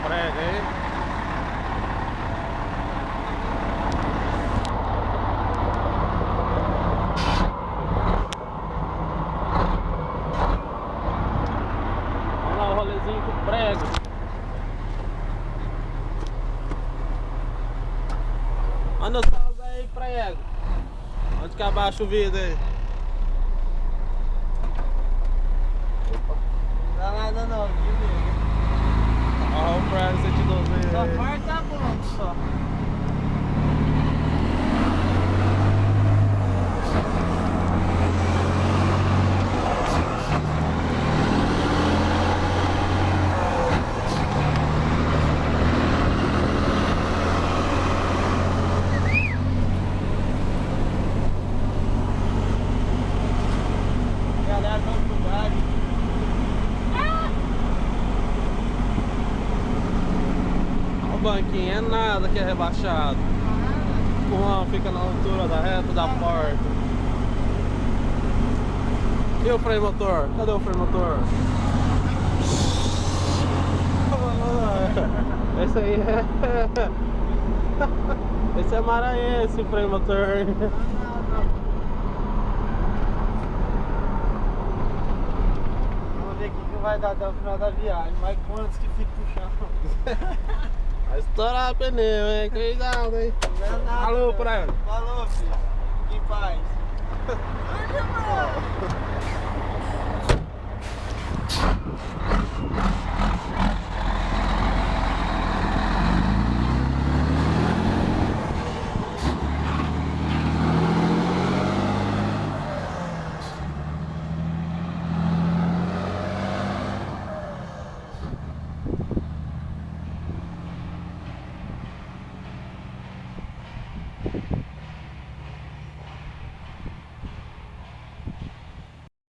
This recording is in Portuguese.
prega aí. Vamos lá o rolezinho com o prego. Manda os carros aí, prego. Onde que abaixa o vidro aí? Não dá nada não, viu? Olha o prego 112 aí. Só farta bom só. Galera, vamos pro gado. O banquinho é nada que é rebaixado. O pulmão fica na altura da reta da porta. E o freio motor? Cadê o freio motor? Esse aí é... Esse é maranhense, o freio motor. Vamos ver o que vai dar até o final da viagem. Mas quantos que fica puxando? Vai estourar pneu, hein? Cuidado, hein? Não é nada. Alô, prego. Falou, filho. Fique em paz. Olha, mano.